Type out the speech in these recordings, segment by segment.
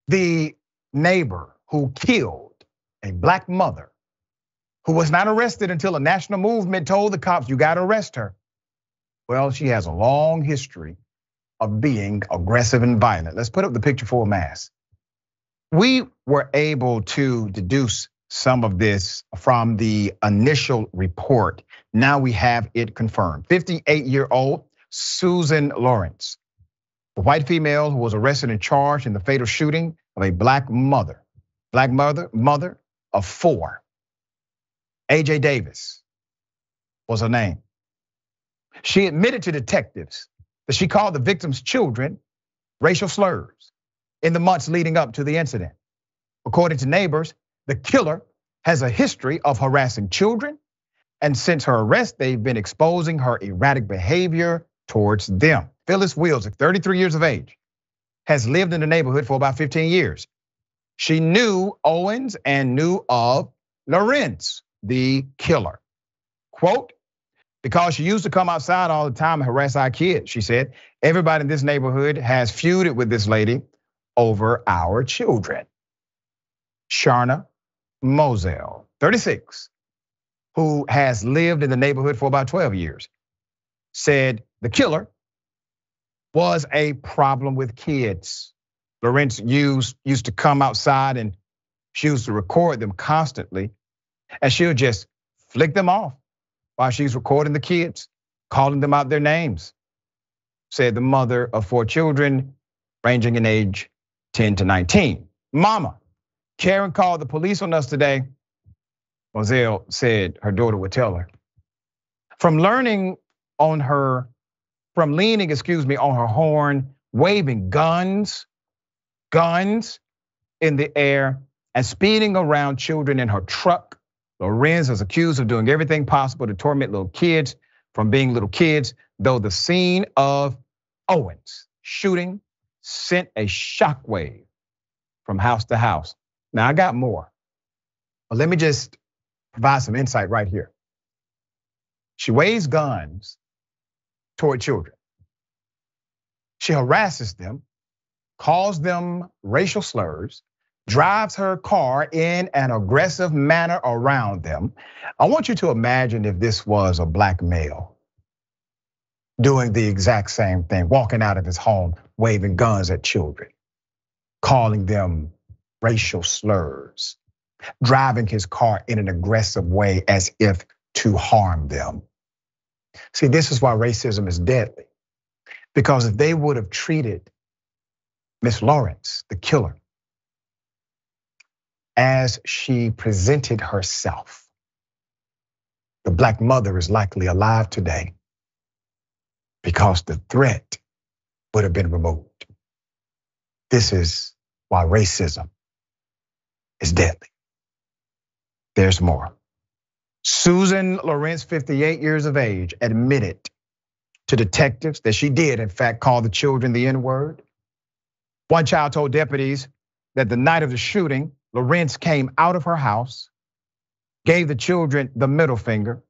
The neighbor who killed a black mother who was not arrested until a national movement told the cops, you gotta arrest her. Well, she has a long history of being aggressive and violent. Let's put up the picture for a mass. We were able to deduce some of this from the initial report. Now we have it confirmed. 58-year-old Susan Lawrence, a white female who was arrested and charged in the fatal shooting of a black mother of 4. AJ Davis was her name. She admitted to detectives that she called the victim's children racial slurs in the months leading up to the incident. According to neighbors, the killer has a history of harassing children, and since her arrest, they've been exposing her erratic behavior towards them. Phyllis Wills, 33 years of age, has lived in the neighborhood for about 15 years. She knew Owens and knew of Lawrence, the killer. Quote, because she used to come outside all the time and harass our kids, she said. Everybody in this neighborhood has feuded with this lady over our children. Sharna Moselle, 36, who has lived in the neighborhood for about 12 years, said the killer was a problem with kids. Lawrence used to come outside and she used to record them constantly, and she'll just flick them off while she's recording the kids, calling them out their names, said the mother of 4 children ranging in age 10 to 19. Mama, Karen called the police on us today, Moselle said her daughter would tell her. From leaning on her horn, waving guns in the air and speeding around children in her truck, Lorenz is accused of doing everything possible to torment little kids from being little kids, though the scene of Owens' shooting sent a shockwave from house to house. Now I got more, but let me just provide some insight right here. She waves guns toward children. She harasses them, calls them racial slurs, drives her car in an aggressive manner around them. I want you to imagine if this was a black male doing the exact same thing, walking out of his home, waving guns at children, calling them racial slurs, driving his car in an aggressive way as if to harm them. See, this is why racism is deadly. Because if they would have treated Miss Lawrence, the killer, as she presented herself, the black mother is likely alive today because the threat would have been removed. This is why racism is deadly. There's more. Susan Lawrence, 58 years of age, admitted to detectives that she did, in fact, call the children the N-word. One child told deputies that the night of the shooting, Lawrence came out of her house, gave the children the middle finger,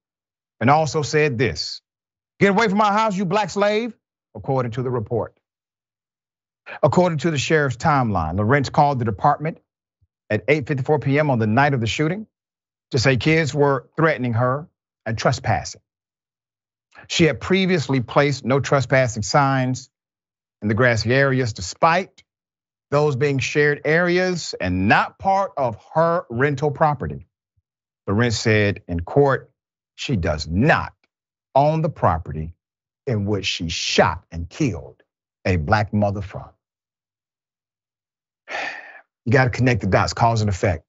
and also said this, "Get away from my house, you black slave," according to the report. According to the sheriff's timeline, Lawrence called the department at 8:54 p.m. on the night of the shooting to say kids were threatening her and trespassing. She had previously placed no trespassing signs in the grassy areas, despite those being shared areas and not part of her rental property. Lawrence said in court, she does not own the property in which she shot and killed a black mother from. You gotta connect the dots, cause and effect.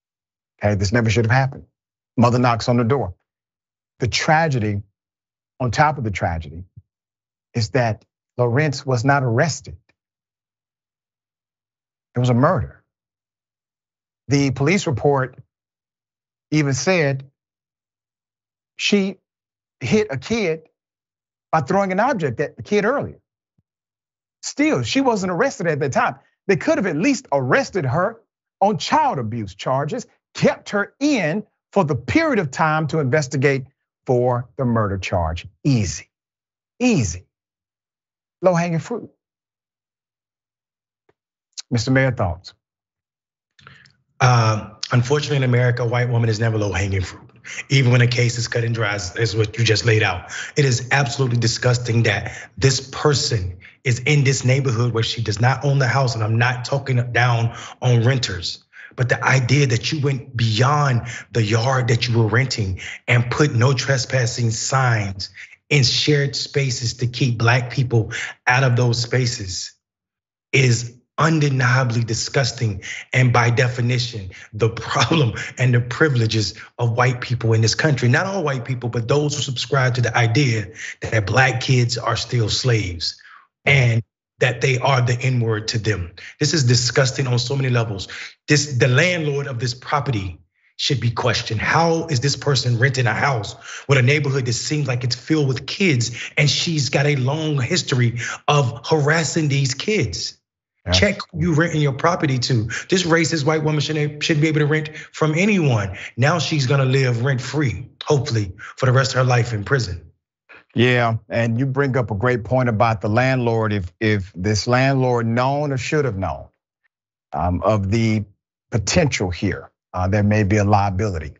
Okay, this never should have happened. Mother knocks on the door. The tragedy, on top of the tragedy, is that Lawrence was not arrested. It was a murder. The police report even said she hit a kid by throwing an object at the kid earlier. Still, she wasn't arrested at that time. They could have at least arrested her on child abuse charges, kept her in for the period of time to investigate for the murder charge. Easy, low-hanging fruit. Mr. Mayor, thoughts? Unfortunately, in America, a white woman is never low-hanging fruit. Even when a case is cut and dry, as what you just laid out. It is absolutely disgusting that this person is in this neighborhood where she does not own the house, and I'm not talking down on renters. But the idea that you went beyond the yard that you were renting and put no trespassing signs in shared spaces to keep Black people out of those spaces is undeniably disgusting, and by definition, the problem and the privileges of white people in this country. Not all white people, but those who subscribe to the idea that Black kids are still slaves and that they are the N-word to them. This is disgusting on so many levels. The landlord of this property should be questioned. How is this person renting a house with a neighborhood that seems like it's filled with kids, and she's got a long history of harassing these kids? Yeah. Check who you renting your property to. This racist white woman shouldn't be able to rent from anyone. Now she's gonna live rent free, hopefully, for the rest of her life in prison. Yeah, and you bring up a great point about the landlord. If this landlord known or should have known of the potential here, there may be a liability.